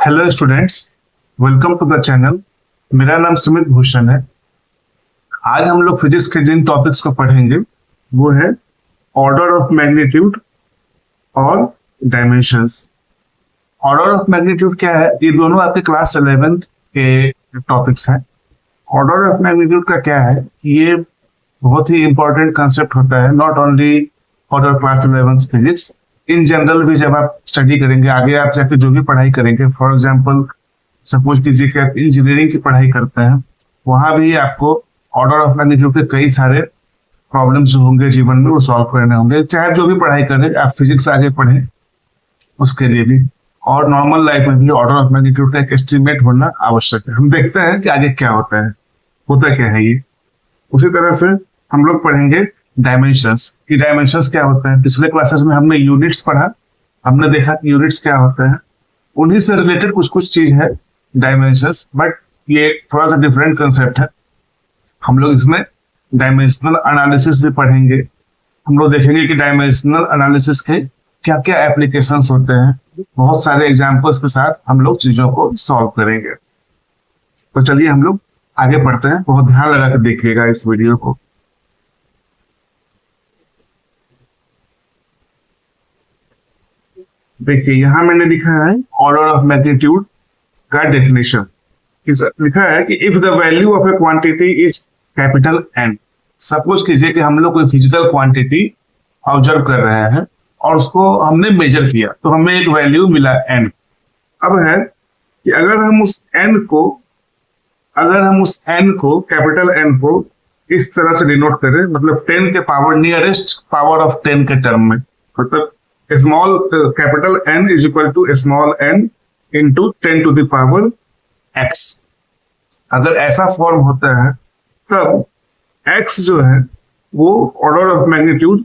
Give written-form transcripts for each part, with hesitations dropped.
Hello students, welcome to the channel. मेरा नाम सुमित भूषण है। आज हम लोग फिजिक्स के जिन टॉपिक्स को पढ़ेंगे वो है ऑर्डर ऑफ मैग्नीट्यूड और डायमेंशंस। ऑर्डर ऑफ मैग्नीट्यूड क्या है? ये दोनों आपके क्लास 11th के टॉपिक्स हैं। ऑर्डर ऑफ मैग्नीट्यूड का क्या है कि ये बहुत ही इंपॉर्टेंट कंसेप्ट होता है, not only for class 11th physics, in general भी जब आप स्टडी करेंगे, आगे आप जाके जो भी पढ़ाई करेंगे, फॉर एग्जांपल सपोज कीजिए कि आप इंजीनियरिंग की पढ़ाई करते हैं, वहां भी आपको ऑर्डर ऑफ मैग्नीट्यूड के कई सारे प्रॉब्लम्स जो होंगे जीवन में वो सॉल्व करने होंगे। चाहे जो भी पढ़ाई करें, आप फिजिक्स आगे पढ़ें उसके लिए भी, और नॉर्मल लाइफ में भी ऑर्डर ऑफ मैग्नीट्यूड का एक एस्टिमेट होना आवश्यक है। हम देखते हैं कि आगे क्या होता क्या है ये। उसी तरह से हम लोग पढ़ेंगे डायमेंशंस की। डायमेंशंस क्या होता है? पिछले क्लासेस में हमने यूनिट्स पढ़ा, हमने देखा कि यूनिट्स क्या होता है, उन्हीं से रिलेटेड कुछ कुछ चीज है डायमेंशंस, बट ये थोड़ा सा डिफरेंट कंसेप्ट है। हम लोग इसमें डायमेंशनल एनालिसिस भी पढ़ेंगे। हम लोग देखेंगे कि डायमेंशनल एनालिसिस के क्या क्या एप्लीकेशंस होते हैं। बहुत सारे एग्जांपल्स के साथ हम लोग चीजों को सॉल्व करेंगे। तो चलिए हम लोग आगे बढ़ते हैं। बहुत ध्यान लगा कर देखिएगा इस वीडियो को। देखिए यहां मैंने लिखा है ऑर्डर ऑफ मैग्नीट्यूड का डेफिनेशन। लिखा है कि if the value of a quantity is capital N. Suppose कीजिए कि हम लोग कोई फिजिकल क्वांटिटी ऑब्जर्व कर रहे हैं और उसको हमने मेजर किया, तो हमें एक वैल्यू मिला एन। अब है कि अगर हम उस एन को कैपिटल एन को इस तरह से डिनोट करें, मतलब 10 के पावर नियरेस्ट पावर ऑफ 10 के टर्म में, मतलब small capital N is equal to small n into 10 to the power x. अगर ऐसा फॉर्म होता है तब एक्स जो है वो order of magnitude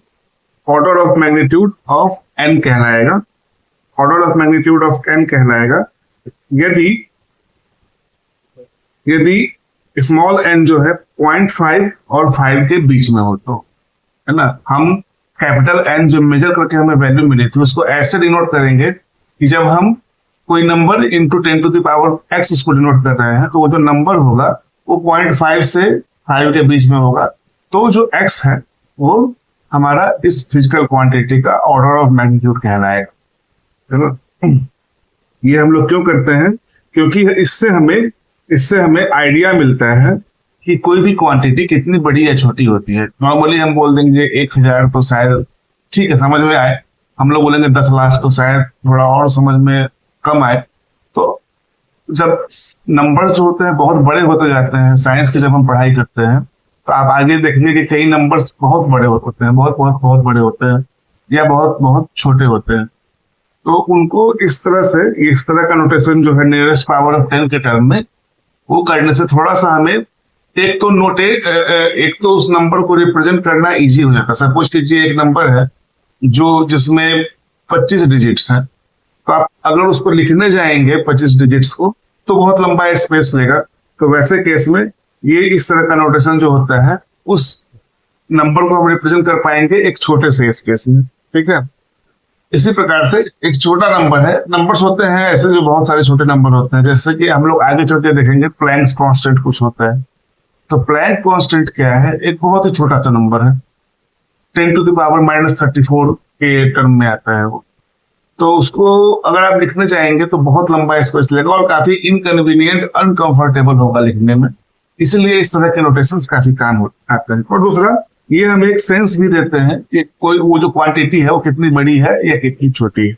of N कहलाएगा। Order of magnitude of N कहलाएगा यदि स्मॉल एन जो है 0.5 और 5 के बीच में हो, तो है ना। हम कैपिटल एन जो मेजर करके हमें वैल्यू मिली थी उसको ऐसे डिनोट करेंगे कि जब हम कोई number into 10 to the power x उसको डिनोट कर रहे हैं, तो वो जो नंबर होगा वो 0.5 से 5 के बीच में होगा। तो जो एक्स है वो हमारा इस फिजिकल क्वांटिटी का ऑर्डर ऑफ मैग्नीट्यूड कहलाएगा, है ना। ये हम लोग क्यों करते हैं? क्योंकि इससे हमें आइडिया मिलता है कि कोई भी क्वांटिटी कितनी बड़ी या छोटी होती है। नॉर्मली हम बोल देंगे 1000 तो शायद ठीक है, समझ में आए। हम लोग बोलेंगे 10 लाख तो शायद थोड़ा और समझ में कम आए। तो जब नंबर्स जो होते हैं बहुत बड़े होते जाते हैं, साइंस की जब हम पढ़ाई करते हैं, तो आप आगे देखेंगे कि कई नंबर्स बहुत बड़े होते हैं, बहुत बड़े होते हैं या बहुत छोटे होते हैं। तो उनको इस तरह का नोटेशन जो है नियरेस्ट पावर ऑफ 10 के टर्म में, वो करने से थोड़ा सा हमें एक तो उस नंबर को रिप्रेजेंट करना इजी हो जाता है। सपोज कीजिए एक नंबर है जिसमें 25 डिजिट्स हैं, तो आप अगर उसको लिखने जाएंगे 25 डिजिट्स को तो बहुत लंबा स्पेस लेगा। तो वैसे केस में ये इस तरह का नोटेशन जो होता है उस नंबर को हम रिप्रेजेंट कर पाएंगे एक छोटे से स्पेस में, ठीक है। इसी प्रकार से एक छोटा नंबर है, नंबर्स होते हैं ऐसे जो बहुत सारे छोटे नंबर होते हैं, जैसे कि हम लोग आगे चल के देखेंगे प्लैंक्स कांस्टेंट कुछ होता है। तो प्लैंक कांस्टेंट क्या है? एक बहुत ही छोटा सा नंबर है, 10 टू द पावर -34 के टर्म में आता है वो। तो उसको अगर आप लिखने चाहेंगे तो बहुत लंबा स्पेस लेगा और काफी इनकन्वीनियंट, अनकंफर्टेबल होगा लिखने में। इसलिए इस तरह के नोटेशंस काफी काम आते हैं। और दूसरा, ये हमें एक सेंस भी देते हैं कि कोई वो जो क्वांटिटी है वो कितनी बड़ी है या कितनी छोटी है,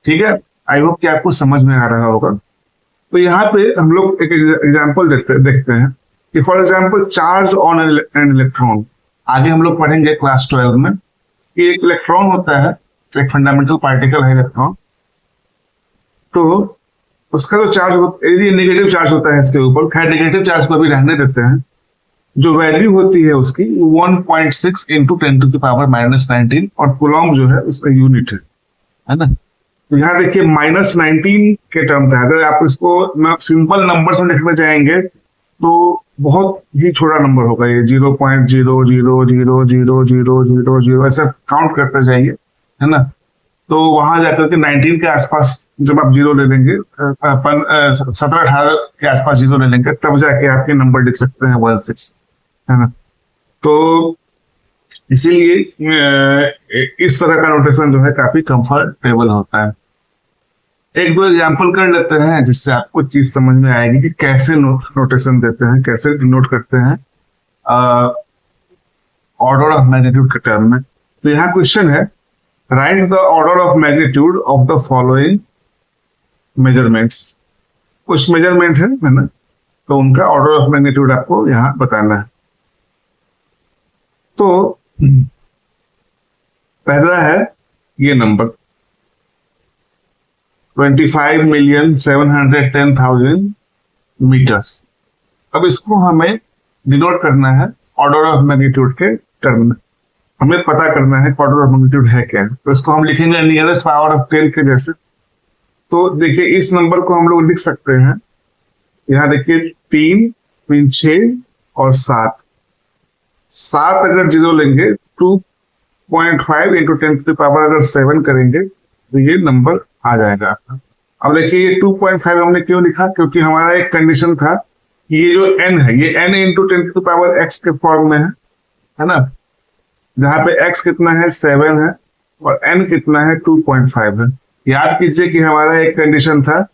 ठीक है। आई होप कि आपको समझ में आ रहा होगा। तो यहाँ पे हम लोग एक एग्जांपल देखते हैं कि for example charge on an electron. आगे हम लोग पढ़ेंगे क्लास 12 में कि एक इलेक्ट्रॉन होता है, एक फंडामेंटल पार्टिकल है इलेक्ट्रॉन। तो उसका जो चार्ज यदि नेगेटिव चार्ज होता है इसके ऊपर, खैर नेगेटिव चार्ज को अभी रहने देते हैं, जो वैल्यू होती है उसकी 1.6 इंटू 10 टू द पावर -19, और कूलॉम जो है उसका यूनिट है ना। तो यहाँ देखिए -19 के टर्म था। अगर आप इसको सिंपल नंबर में लिखना चाहेंगे तो बहुत ही छोटा नंबर होगा ये, 0.0000000 ऐसा काउंट करते जाइए, है ना। तो वहां जाकर के 19 के आसपास जब आप जीरो ले लेंगे, 17-18 के आसपास जीरो ले लेंगे, तब जाके आपके नंबर लिख सकते हैं 16, है ना। तो इसीलिए इस तरह का नोटेशन जो है काफी कंफर्टेबल होता है। एक दो एग्जाम्पल कर लेते हैं जिससे आपको चीज समझ में आएगी कि कैसे नोटेशन देते हैं, कैसे नोट करते हैं ऑर्डर ऑफ मैग्नीट्यूड के टर्म में। तो यहाँ क्वेश्चन है, right the order of magnitude of the following measurements. कुछ मेजरमेंट है ना, तो उनका ऑर्डर ऑफ मैग्नीट्यूड आपको यहाँ बताना है। तो पहला है ये नंबर 25,710,000 मीटर्स। अब इसको हमें डिनोट करना है ऑर्डर ऑफ मैग्नीट्यूड के टर्म में। हमें पता करना है ऑर्डर ऑफ मैग्नीट्यूड है क्या, तो इसको हम लिखेंगे नियरेस्ट पावर ऑफ 10 के जैसे। तो देखिए इस नंबर को हम लोग लिख सकते हैं, यहाँ देखिए 3, 3, 6 और 7। 7 अगर जीरो लेंगे 2.5 इंटू 10 टू द पावर अगर 7 करेंगे तो ये नंबर आ जाएगा आपका। अब देखिए ये 2.5 हमने क्यों लिखा, क्योंकि हमारा एक कंडीशन था कि ये जो n है ये n into 10 to the power x के फॉर्म में है ना, जहां पे x कितना है 7 है और n कितना है 2.5 है। याद कीजिए कि हमारा एक कंडीशन था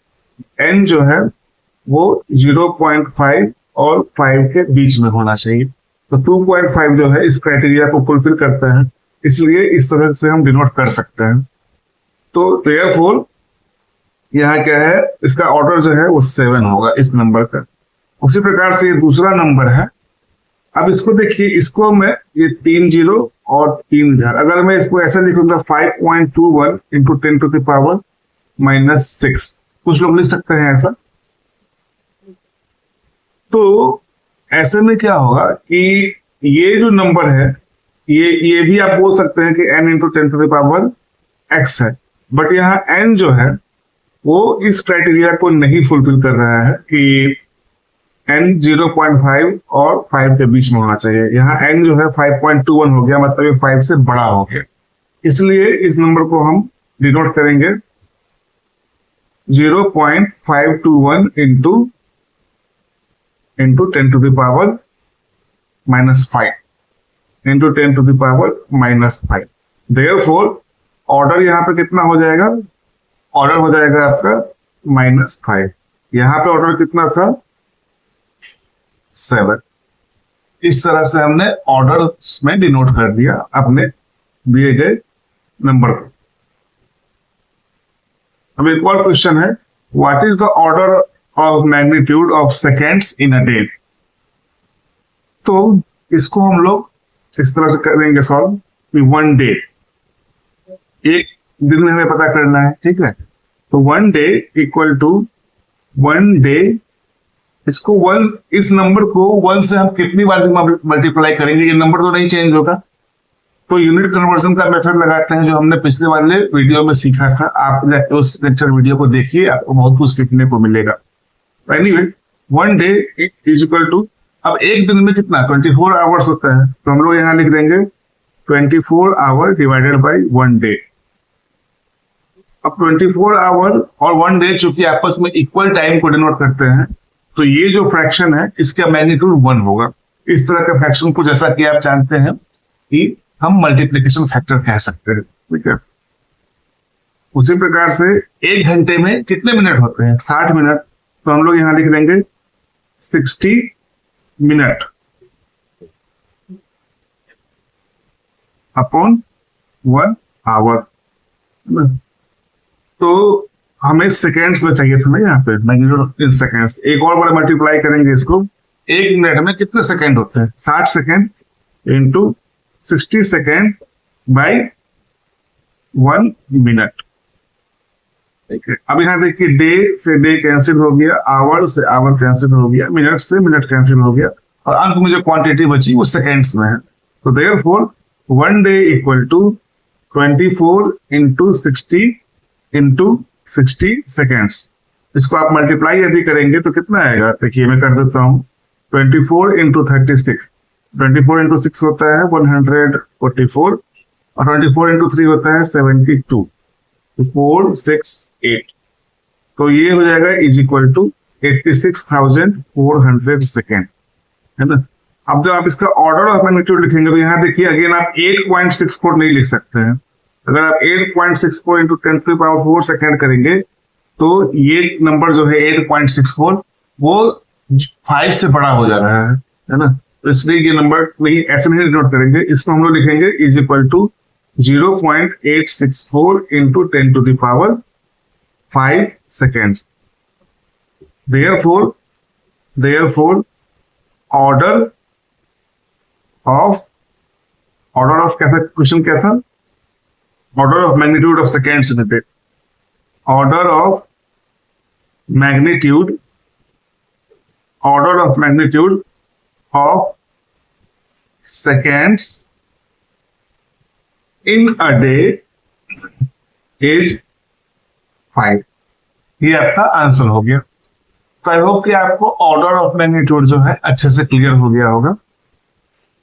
n जो है वो 0.5 और 5 के बीच में होना चाहिए। तो 2.5 जो है इस क्राइटेरिया को फुलफिल करता है, इसलिए इस तरह से हम डिनोट कर सकते हैं। तो देयरफॉर यहाँ क्या है, इसका ऑर्डर जो है वो 7 होगा इस नंबर का। उसी प्रकार से ये दूसरा नंबर है। अब इसको देखिए, इसको मैं ये 3 0 और 3 0, अगर मैं इसको ऐसे लिखूंगा 5.21 इंटू 10 टू द पावर -6, कुछ लोग लिख सकते हैं ऐसा। तो ऐसे में क्या होगा कि ये जो नंबर है ये भी आप बोल सकते हैं कि n into 10 to the power x है, बट यहाँ n जो है वो इस क्राइटेरिया को नहीं फुलफिल कर रहा है कि n 0.5 और 5 के बीच में होना चाहिए। यहाँ n जो है 5.21 हो गया, मतलब ये 5 से बड़ा हो गया, इसलिए इस नंबर को हम डिनोट करेंगे 0.521 into 10 to the power -5 into 10 to the power -5। Therefore order यहाँ पे कितना हो जाएगा, ऑर्डर हो जाएगा आपका -5। यहाँ पे ऑर्डर कितना था 7। इस तरह से हमने ऑर्डर में डिनोट कर दिया अपने दिए गए नंबर को। अब एक और क्वेश्चन है, what is the order of magnitude of seconds in a day. तो इसको हम लोग इस तरह से करेंगे सॉल्व कि 1 डे, एक दिन में हमें पता करना है, ठीक है। तो 1 डे इक्वल टू 1 डे, इसको 1, इस नंबर को 1 से हम कितनी बार मल्टीप्लाई करेंगे, ये नंबर तो नहीं चेंज होगा। तो यूनिट कन्वर्जन का मेथड लगाते हैं जो हमने पिछले वाले वीडियो में सीखा था। आप जाके उस लेक्चर वीडियो को देखिए, आपको बहुत कुछ सीखने को मिलेगा। Anyway 1 day is equal to, अब एक दिन में कितना 24 आवर्स होता है, तो हम लोग यहाँ लिख देंगे 24 आवर डिवाइडेड बाई 1 डे। अब 24 आवर और 1 डे चूंकि आपस में इक्वल टाइम को डिनोट करते हैं, तो ये जो फ्रैक्शन है इसका मैग्नीट्यूड 1 होगा। इस तरह के फ्रैक्शन को जैसा कि आप जानते हैं कि हम मल्टीप्लिकेशन फैक्टर कह सकते हैं, ठीक है। उसी प्रकार से एक घंटे में कितने मिनट होते हैं 60 मिनट, तो हम लोग यहां लिख देंगे 60 मिनट अपॉन 1 आवर। तो हमें सेकेंड्स में चाहिए था ना यहाँ पे मैग्नीट्यूड इन सेकेंड्स। एक और बड़ा मल्टीप्लाई करेंगे इसको, एक मिनट में कितने सेकेंड होते हैं 60 second into 60 second by 1 minute, ठीक है। अब यहाँ देखिए डे से डे कैंसिल हो गया, आवर से आवर कैंसिल हो गया, मिनट से मिनट कैंसिल हो गया, और अंत में जो क्वांटिटी बची वो सेकेंड्स में है। तो therefore 1 day equal to 24 into 60 into 60 seconds. इसको आप मल्टीप्लाई यदि करेंगे तो कितना आएगा, देखिए मैं कर देता हूँ 24 इंटू 36, 24 इंटू 6 होता है 144, और 24 इंटू 3 होता है 72। 468, तो ये हो जाएगा इज इक्वल टू 86,400 सेकेंड, है ना। अब जब आप इसका ऑर्डर ऑफ मैग्नीट्यूड लिखेंगे तो यहाँ देखिए अगेन आप 8.64 नहीं लिख सकते हैं। अगर आप 8.64 इंटू 10⁴ सेकेंड करेंगे तो ये नंबर जो है 8.64 वो 5 से बड़ा हो जा रहा है ना। तो इसलिए ये नंबर नहीं ऐसे नहीं डिनोट करेंगे, इसको हम लोग लिखेंगे is equal to 0.864 into 10⁵ seconds. Therefore, order of क्या था क्वेश्चन, क्या था? Order of magnitude of seconds में थे। order of magnitude of seconds in a day is 5। ये आपका आंसर हो गया। तो आई होप कि आपको ऑर्डर ऑफ मैग्नीट्यूड जो है अच्छे से क्लियर हो गया होगा।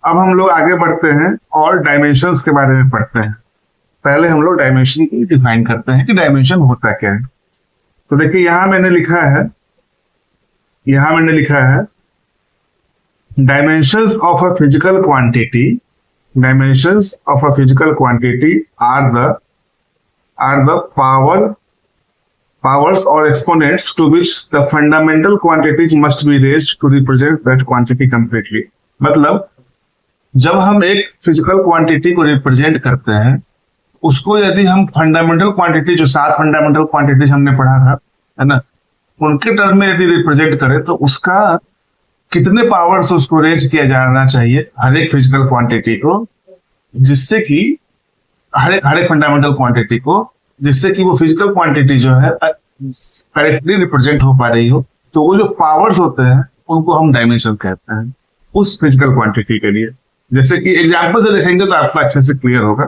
अब हम लोग आगे बढ़ते हैं और डायमेंशंस के बारे में पढ़ते हैं। पहले हम लोग डायमेंशन को डिफाइन करते हैं कि डायमेंशन होता क्या है। तो देखिए यहां मैंने लिखा है dimensions of a physical quantity are the powers or exponents to which the fundamental quantities must be raised to represent that quantity completely। मतलब जब हम एक फिजिकल क्वांटिटी को रिप्रेजेंट करते हैं, उसको यदि हम फंडामेंटल क्वांटिटी, जो 7 फंडामेंटल क्वांटिटीज हमने पढ़ा था, है ना, उनके टर्म में यदि रिप्रेजेंट करें तो उसका कितने पावर से उसको रेज किया जाना चाहिए हर एक फिजिकल क्वांटिटी को, जिससे कि हर एक फंडामेंटल क्वांटिटी को, जिससे कि वो फिजिकल क्वांटिटी जो है करेक्टली रिप्रेजेंट हो पा रही हो। तो वो जो पावर्स होते हैं उनको हम डायमेंशन कहते हैं उस फिजिकल क्वांटिटी के लिए। जैसे कि एग्जांपल से देखेंगे तो आपको अच्छे से क्लियर होगा।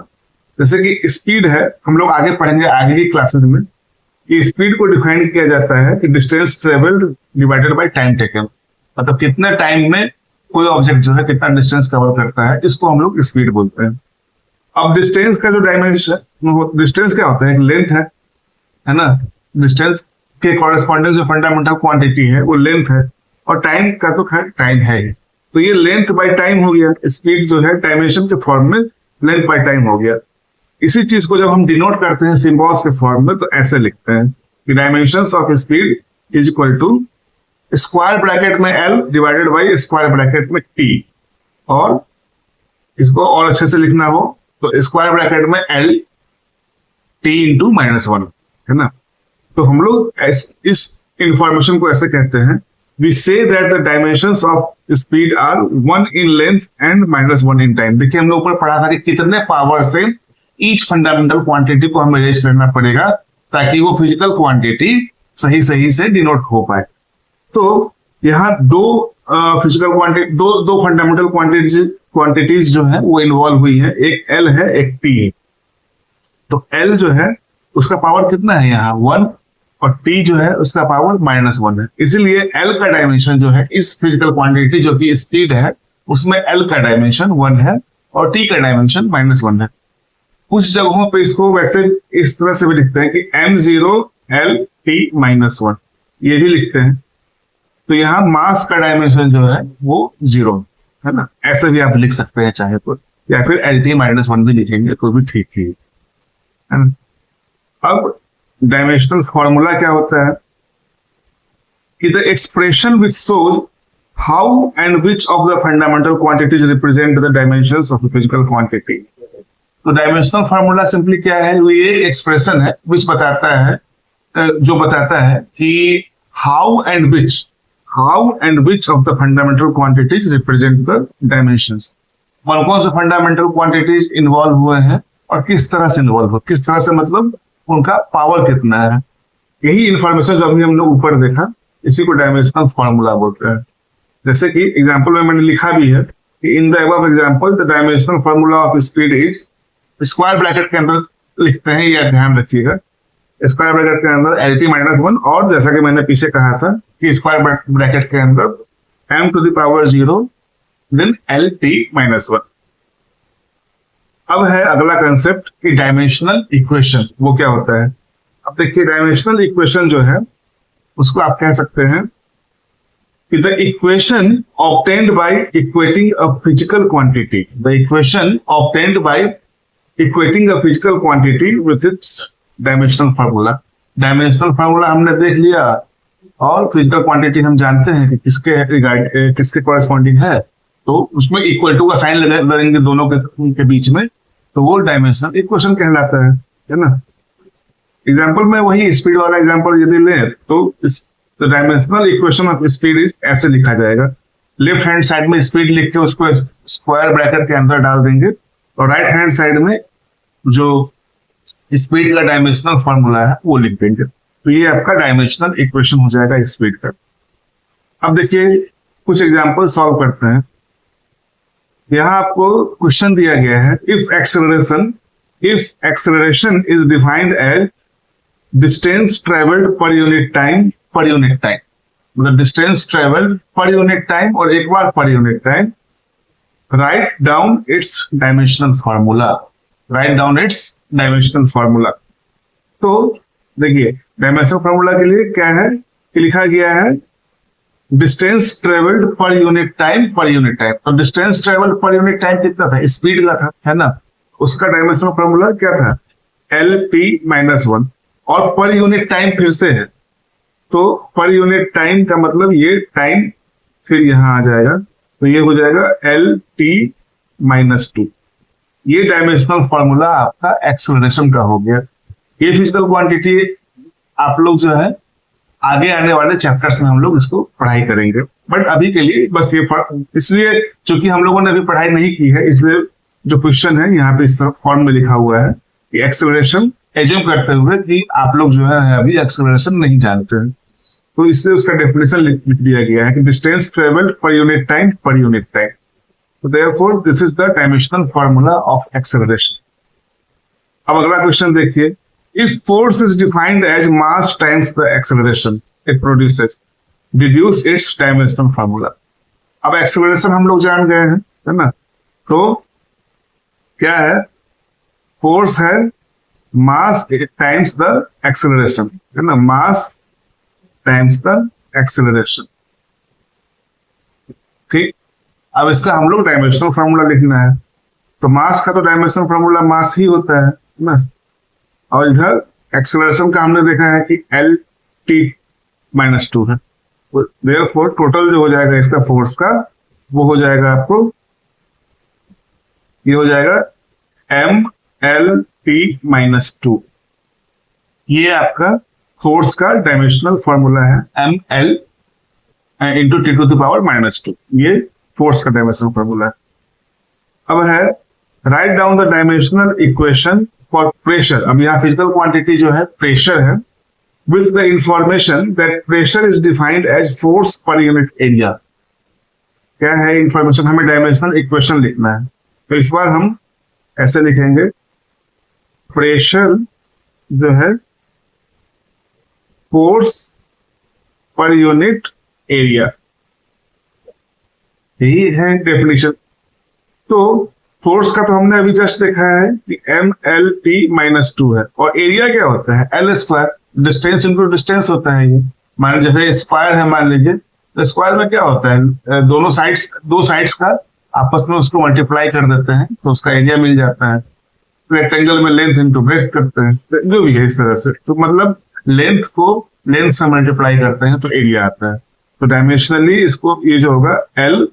जैसे कि स्पीड है, हम लोग आगे पढ़ेंगे आगे की क्लासेस में कि स्पीड को डिफाइन किया जाता है कि distance travelled divided by time taken, मतलब कितने टाइम में कोई ऑब्जेक्ट जो है कितना डिस्टेंस कवर करता है, इसको हम लोग स्पीड बोलते हैं। अब डिस्टेंस का जो डायमेंशन, डिस्टेंस क्या होता है, एक लेंथ है ना। डिस्टेंस के कॉरेस्पॉन्डेंस जो फंडामेंटल क्वांटिटी है वो लेंथ है, और टाइम का तो खैर टाइम है ही। तो ये लेंथ बाय टाइम हो गया। स्पीड जो है डायमेंशन के फॉर्म में लेंथ बाय टाइम हो गया। इसी चीज को जब हम डिनोट करते हैं सिंबल्स के फॉर्म में तो ऐसे लिखते हैं कि dimensions of speed is equal to square bracket में L divided by square bracket में T, और इसको और अच्छे से लिखना हो तो स्क्वायर ब्रैकेट में L T इंटू -1, है ना। तो हम लोग इस इंफॉर्मेशन को ऐसे कहते हैं, we say that the dimensions of speed are 1 in length and -1 in time. देखिए हम लोग ऊपर पढ़ा था कि कितने पावर से ईच फंडामेंटल क्वांटिटी को हमें अरेंज करना पड़ेगा ताकि वो फिजिकल क्वांटिटी सही से डिनोट हो पाए। तो यहाँ दो फिजिकल क्वांटिटी, दो फंडामेंटल क्वांटिटीज जो है वो इन्वॉल्व हुई है, एक L है एक T है। तो L जो है उसका पावर कितना है यहाँ 1, और T जो है उसका पावर -1 है। इसीलिए L का डायमेंशन जो है इस फिजिकल क्वांटिटी जो कि स्पीड है उसमें L का डायमेंशन 1 है और T का डायमेंशन -1 है। कुछ जगहों पे इसको वैसे इस तरह से भी लिखते हैं कि m0 L T -1, ये भी लिखते हैं। तो यहाँ मास का डायमेंशन जो है वो 0 है ना, ऐसे भी आप लिख सकते हैं चाहे तो, या फिर LT -1 भी लिखेंगे तो भी ठीक ही है ना। अब डायमेंशनल फॉर्मूला क्या होता है कि the expression which shows how and which of the fundamental quantities represent the dimensions of the physical quantity. तो डायमेंशनल फॉर्मूला सिंपली क्या है, वो ये एक्सप्रेशन है विच बताता है, जो बताता है कि how and which of the fundamental quantities represent the dimensions. कौन से फंडामेंटल क्वांटिटीज इन्वॉल्व हुए हैं और किस तरह से इन्वॉल्व हुए, किस तरह से मतलब उनका पावर कितना है। यही इंफॉर्मेशन जो अभी हमने ऊपर देखा इसी को डायमेंशनल फॉर्मूला बोलते हैं। जैसे कि एग्जांपल में मैंने लिखा भी है कि in the above example the dimensional formula of speed is, square bracket के अंदर लिखते हैं, ये ध्यान रखिएगा, स्क्वायर ब्रैकेट के अंदर LT -1, और जैसा कि मैंने पीछे कहा था कि स्क्वायर ब्रैकेट के अंदर m⁻⁴ देन LT -1। अब है अगला कंसेप्ट कि डायमेंशनल इक्वेशन वो क्या होता है। अब देखिए डायमेंशनल इक्वेशन जो है उसको आप कह सकते हैं कि the equation obtained by equating a physical quantity, the equation obtained by equating a physical quantity with its dimensional formula. Dimensional formula हमने देख लिया और फिजिकल क्वांटिटी हम जानते हैं कि किसके कॉरेस्पॉन्डिंग है, तो उसमें इक्वल टू का साइन लगेंगे दोनों के बीच में, तो वो डायमेंशनल इक्वेशन कहलाता है ना। एग्जाम्पल में वही स्पीड वाला एग्जाम्पल यदि लें तो dimensional equation of speed is ऐसे लिखा जाएगा, लेफ्ट हैंड साइड में स्पीड लिख के उसको स्क्वायर ब्रैकेट के अंदर डाल देंगे और राइट हैंड साइड में जो स्पीड का डायमेंशनल फॉर्मूला है वो लिख देंगे, तो ये आपका डायमेंशनल इक्वेशन हो जाएगा स्पीड का। अब देखिए कुछ एग्जाम्पल सॉल्व करते हैं। यहां आपको क्वेश्चन दिया गया है, if acceleration is defined as distance travelled per unit time, मतलब distance travelled per unit time और एक बार per unit time, right down its dimensional formula. तो देखिए डायमेंशनल फॉर्मूला के लिए क्या है कि लिखा गया है distance travelled per unit time. तो distance travelled per unit time कितना था, स्पीड का था, है ना। उसका डायमेंशनल फॉर्मूला क्या था, LT-1, और पर यूनिट टाइम फिर से है, तो पर यूनिट टाइम का मतलब ये टाइम फिर यहां आ जाएगा, तो ये हो जाएगा LT-2। ये डायमेंशनल फॉर्मूला आपका एक्सेलरेशन का हो गया। ये फिजिकल क्वांटिटी आप लोग जो है आगे आने वाले चैप्टर्स में हम लोग इसको पढ़ाई करेंगे, बट अभी के लिए बस ये इसलिए चूंकि हम लोगों ने अभी पढ़ाई नहीं की है, इसलिए जो क्वेश्चन है यहाँ पे इस तरह फॉर्म में लिखा हुआ है कि एक्सेलरेशन एज्यूम करते हुए कि आप लोग जो है अभी एक्सेलरेशन नहीं जानते हैं, तो इसलिए उसका डेफिनेशन लिख दिया गया है कि distance travelled per unit time. तो therefore this is the dimensional formula of acceleration. अब अगला क्वेश्चन देखिए, if force is defined as mass times the acceleration it produces, deduce its dimensional formula. अब एक्सेलरेशन हम लोग जान गए हैं, है ना, तो क्या है, फोर्स है मास टाइम्स द एक्सेलरेशन, है ना, मास टाइम्स द एक्सेलरेशन। ठीक, अब इसका हम लोग डायमेंशनल फॉर्मूला लिखना है, तो मास का तो डायमेंशनल फॉर्मूला मास ही होता है ना, और इधर एक्सेलरेशन का हमने देखा है कि LT-2 है, देयरफॉर टोटल जो हो जाएगा इसका फोर्स का वो हो जाएगा आपको, ये हो जाएगा MLT-2। ये आपका फोर्स का डायमेंशनल फॉर्मूला है, ML इंटू T⁻², ये फोर्स का डायमेंशनल फॉर्मूला है। अब है write down the dimensional equation for pressure. अब यहाँ फिजिकल क्वांटिटी जो है प्रेशर है, with the information that pressure is defined as force per unit area. क्या है इंफॉर्मेशन, हमें डायमेंशनल इक्वेशन लिखना है, तो इस बार हम ऐसे लिखेंगे, प्रेशर जो है फोर्स पर यूनिट एरिया, यही है डेफिनेशन। तो फोर्स का तो हमने अभी जस्ट देखा है कि MLT-2 है, और एरिया क्या होता है, L², डिस्टेंस इंटू डिस्टेंस होता है। ये मान जैसे स्क्वायर है, मान लीजिए, तो स्क्वायर में क्या होता है, दो साइड्स का आपस में उसको मल्टीप्लाई कर देते हैं तो उसका एरिया मिल जाता है। रेक्टेंगल में लेंथ इंटू ब्रेथ करते हैं, जो भी है इस तरह से, तो मतलब लेंथ को लेंथ से मल्टीप्लाई करते हैं तो एरिया आता है। तो डायमेंशनली इसको ये जो होगा L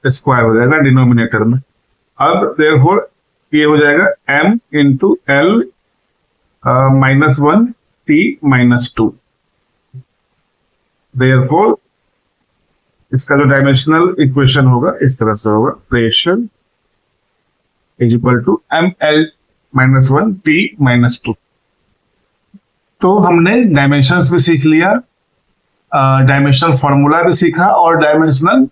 स्क्वायर हो जाएगा डिनोमिनेटर में। अब देयरफॉर ये हो जाएगा M into L -1 T-2। Therefore इसका जो डायमेंशनल इक्वेशन होगा इस तरह से होगा, pressure is equal to ML-1 T-2। तो हमने डायमेंशंस भी सीख लिया, डायमेंशनल फॉर्मूला भी सीखा और डायमेंशनल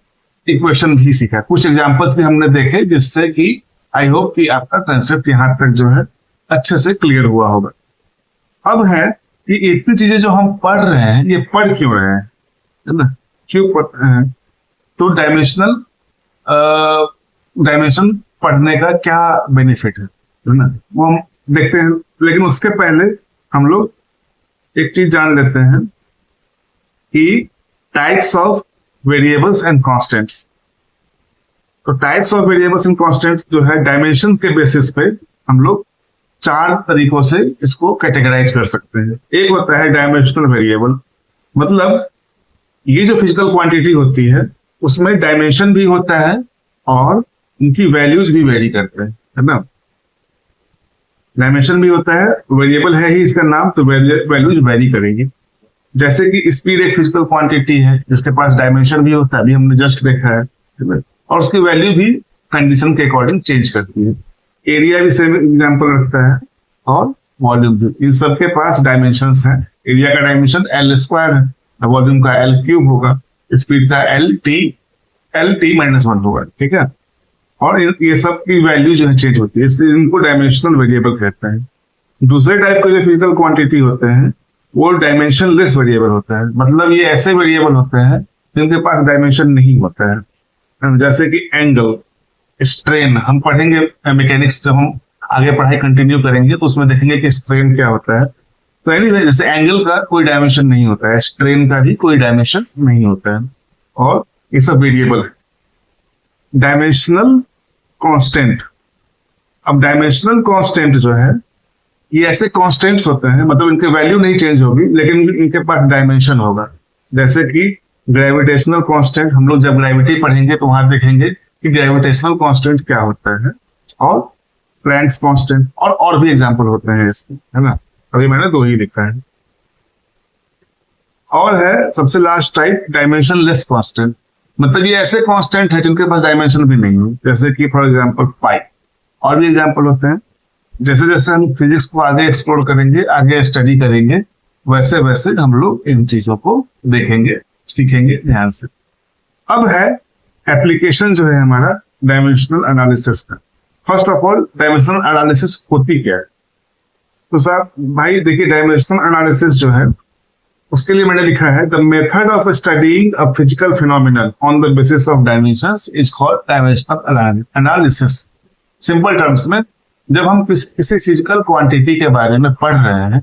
इक्वेशन भी सीखा। कुछ एग्जांपल्स भी हमने देखे जिससे कि आई होप कि आपका कंसेप्ट यहां तक जो है अच्छे से क्लियर हुआ होगा। अब है कि इतनी चीजें जो हम पढ़ रहे हैं ये पढ़ क्यों रहे हैं, है ना, क्यों पढ़ रहे हैं, तो डायमेंशन पढ़ने का क्या बेनिफिट है ना, वो हम देखते हैं। लेकिन उसके पहले हम लोग एक चीज जान लेते हैं कि types of variables and constants. तो types of variables and constants जो है डायमेंशन के बेसिस पे हम लोग 4 तरीकों से इसको कैटेगराइज कर सकते हैं। एक होता है डायमेंशनल वेरिएबल, मतलब ये जो फिजिकल क्वांटिटी होती है उसमें डायमेंशन भी होता है और उनकी वैल्यूज भी वेरी करते हैं, है ना। डायमेंशन भी होता है, वेरिएबल है ही इसका नाम, तो वैल्यूज वेरी करेगी। जैसे कि स्पीड एक फिजिकल क्वांटिटी है जिसके पास डायमेंशन भी होता है, अभी हमने जस्ट देखा है ना? और उसकी वैल्यू भी कंडीशन के अकॉर्डिंग चेंज करती है। एरिया भी सेम एग्जांपल रखता है और वॉल्यूम भी, इन सबके पास डायमेंशंस हैं। एरिया का डायमेंशन L² है, वॉल्यूम का L³ होगा, स्पीड का LT-1 होगा, ठीक है। और ये सब की वैल्यू जो है चेंज होती है, इसलिए इनको डायमेंशनल वेरिएबल कहते हैं। दूसरे टाइप के जो फिजिकल क्वांटिटी होते हैं वो डायमेंशन लेस वेरिएबल होता है, मतलब ये ऐसे वेरिएबल होते हैं जिनके पास डायमेंशन नहीं होता है। जैसे कि एंगल, स्ट्रेन, हम पढ़ेंगे मैकेनिक्स, जब हम आगे पढ़ाई कंटिन्यू करेंगे तो उसमें देखेंगे कि स्ट्रेन क्या होता है। तो एनीवे, जैसे एंगल का कोई डायमेंशन नहीं होता है, स्ट्रेन का भी कोई डायमेंशन नहीं होता है, और ये सब वेरिएबल है। डायमेंशनल कांस्टेंट, अब डायमेंशनल कांस्टेंट जो है ये ऐसे कांस्टेंट्स होते हैं, मतलब इनकी वैल्यू नहीं चेंज होगी लेकिन इनके पास डायमेंशन होगा। जैसे कि ग्रेविटेशनल कांस्टेंट, हम लोग जब ग्रेविटी पढ़ेंगे तो वहां देखेंगे कि ग्रेविटेशनल कांस्टेंट क्या होता है, और प्लैंक्स कांस्टेंट, और भी एग्जांपल होते हैं इसके, है ना। अभी मैंने 2 ही लिखा है। और है सबसे last type dimension less constant, मतलब ये ऐसे कांस्टेंट है जिनके पास डायमेंशन भी नहीं है, जैसे कि फॉर एग्जांपल पाई। और भी एग्जांपल होते हैं। जैसे जैसे हम फिजिक्स को आगे एक्सप्लोर करेंगे, आगे स्टडी करेंगे, वैसे वैसे हम लोग इन चीजों को देखेंगे, सीखेंगे ध्यान से। अब है एप्लीकेशन जो है हमारा डायमेंशनल एनालिसिस का। First of all, dimensional analysis होती क्या है? तो साहब भाई देखिए, डायमेंशनल एनालिसिस जो है उसके लिए मैंने लिखा है, the method of studying a physical phenomenon on the basis of dimensions is called dimensional analysis. Simple terms में, जब हम किसी फिजिकल क्वांटिटी के बारे में पढ़ रहे हैं,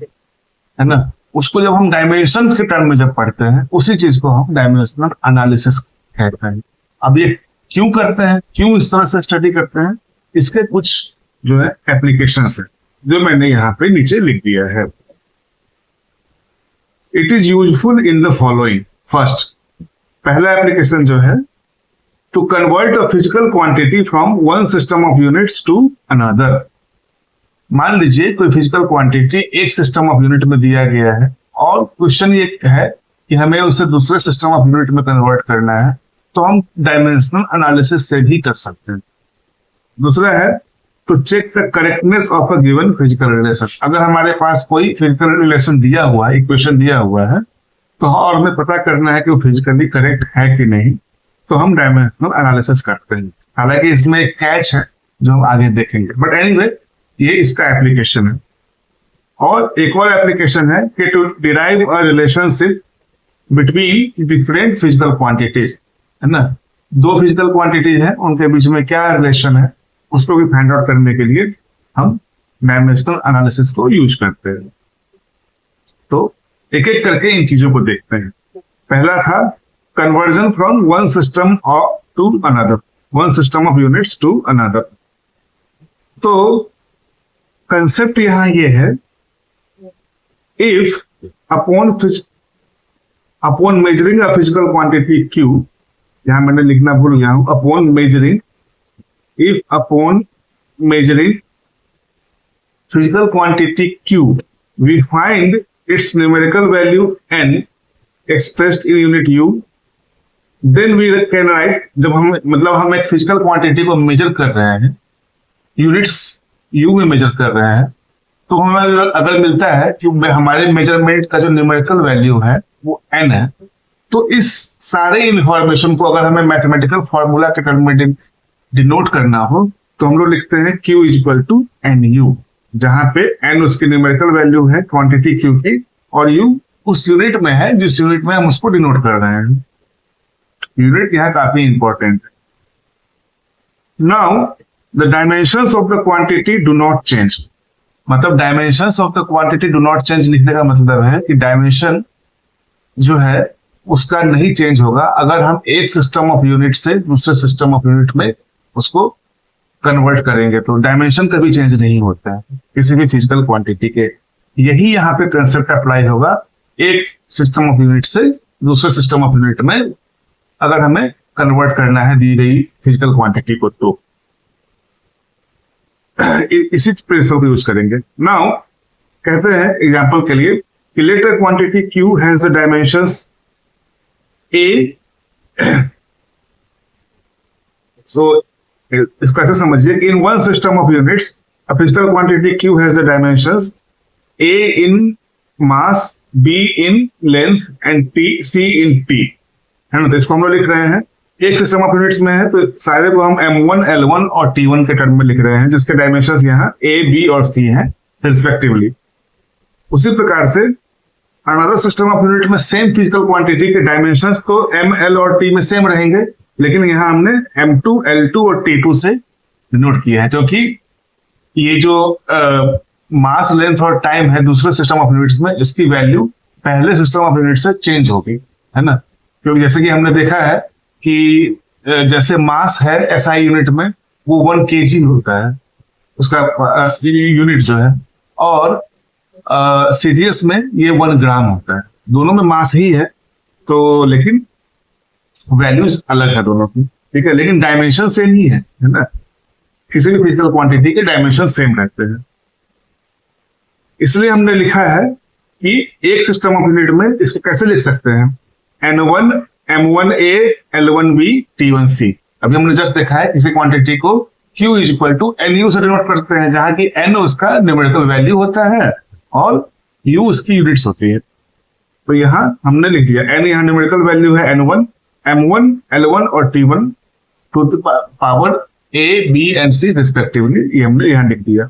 है ना, उसको जब हम डायमेंशन के टर्म में जब पढ़ते हैं, उसी चीज को हम डायमेंशनल एनालिसिस कहते हैं। अब ये क्यों करते हैं, क्यों इस तरह से स्टडी करते हैं, इसके कुछ जो है एप्लीकेशंस है जो मैंने यहाँ पे नीचे लिख दिया है। It is useful in the following. First, पहला एप्लीकेशन जो है, to convert a physical quantity from one system of units to another. मान लीजिए कोई फिजिकल क्वांटिटी एक सिस्टम ऑफ यूनिट में दिया गया है और क्वेश्चन ये है कि हमें उसे दूसरे सिस्टम ऑफ यूनिट में कन्वर्ट करना है, तो हम डायमेंशनल एनालिसिस से भी कर सकते हैं। दूसरा है to check the correctness of a given physical relation. अगर हमारे पास कोई फिजिकल रिलेशन दिया हुआ है, इक्वेशन दिया हुआ है, तो और हमें पता करना है कि वो फिजिकली करेक्ट है कि नहीं, तो हम डायमेंशनल एनालिसिस करते हैं। हालांकि इसमें एक कैच है जो हम आगे देखेंगे, बट एनीवे ये इसका एप्लीकेशन है। और एक और एप्लीकेशन है कि to derive a relationship between different physical quantities, है ना। 2 फिजिकल क्वांटिटीज है, उनके बीच में क्या रिलेशन है उसको भी फाइंड आउट करने के लिए हम डायमेंशनल एनालिसिस को यूज करते हैं। तो एक एक करके इन चीजों को देखते हैं। पहला था conversion from one system to another, one system of units to another. तो कंसेप्ट यहां ये है, if upon measuring a physical quantity Q, यहां मैंने लिखना भूल गया हूं, upon measuring, if upon measuring physical quantity Q, we find its numerical value n expressed in unit U, then we can write, जब हम मतलब हम एक फिजिकल क्वांटिटी को मेजर कर रहे हैं, यूनिट्स U में मेजर कर रहे हैं, तो हमें अगर मिलता है कि हमारे मेजरमेंट का जो न्यूमेरिकल वैल्यू है वो n है, तो इस सारे इंफॉर्मेशन को अगर हमें मैथमेटिकल फॉर्मूला के टर्म में डिनोट करना हो तो हम लोग लिखते हैं Q इक्वल टू NU, जहां पे N उसकी न्यूमेरिकल वैल्यू है क्वांटिटी Q की, और U उस यूनिट में है जिस यूनिट में हम उसको डिनोट कर रहे हैं। यूनिट यहाँ काफी इंपॉर्टेंट है। Now the dimensions of the quantity do not change. मतलब dimensions of the quantity do not change लिखने का मतलब है कि डायमेंशन जो है उसका नहीं चेंज होगा अगर हम एक सिस्टम ऑफ यूनिट से दूसरे सिस्टम ऑफ यूनिट में उसको कन्वर्ट करेंगे, तो डायमेंशन कभी चेंज नहीं होता है किसी भी फिजिकल क्वांटिटी के। यही यहाँ पे कंसेप्ट अप्लाई होगा एक सिस्टम ऑफ यूनिट से दूसरे सिस्टम ऑफ यूनिट में अगर हमें कन्वर्ट करना है दी गई फिजिकल क्वांटिटी को, तो इसी प्रिंसिपल को यूज करेंगे। नाउ कहते हैं एग्जांपल के लिए कि let a quantity Q has the dimensions A। So इसको ऐसे समझिए कि in one system of units a physical quantity Q has the dimensions A in mass, B in length and C in T, है ना। तो इसको हम लोग लिख रहे हैं एक सिस्टम ऑफ यूनिट्स में है तो सारे को हम M1, L1 और T1 के टर्म में लिख रहे हैं जिसके डायमेंशंस यहाँ A, B और C हैं रिस्पेक्टिवली। उसी प्रकार से अनदर सिस्टम ऑफ यूनिट में सेम फिजिकल क्वांटिटी के डायमेंशंस तो M, L और T में सेम रहेंगे, लेकिन यहाँ हमने M2, L2 और T2 से डिनोट किया है क्योंकि ये जो मास, लेंथ और टाइम है दूसरे सिस्टम ऑफ यूनिट्स में, इसकी वैल्यू पहले सिस्टम ऑफ यूनिट से चेंज होगी, है ना। क्योंकि जैसे कि हमने देखा है कि जैसे मास है SI यूनिट में वो 1 kg होता है उसका यूनिट जो है, और CGS में ये 1 ग्राम होता है। दोनों में मास ही है तो, लेकिन वैल्यूज अलग है दोनों की, ठीक है, लेकिन डायमेंशन सेम ही है ना। किसी भी फिजिकल क्वांटिटी के डायमेंशन सेम रहते हैं। इसलिए हमने लिखा है कि एक सिस्टम ऑफ यूनिट में इसको कैसे लिख सकते हैं N1 M1A L1B T1C। अभी हमने जस्ट देखा है किसी क्वांटिटी को Q is equal to NU से डिनोट करते हैं जहां की N उसका न्यूमेरिकल वैल्यू होता है और U उसकी यूनिट्स होती है। तो यहां हमने लिख दिया N यहाँ न्यूमेरिकल वैल्यू है N1, M1, L1 और T1 to the power A, B and C respectively, ये हमने यहाँ लिख दिया।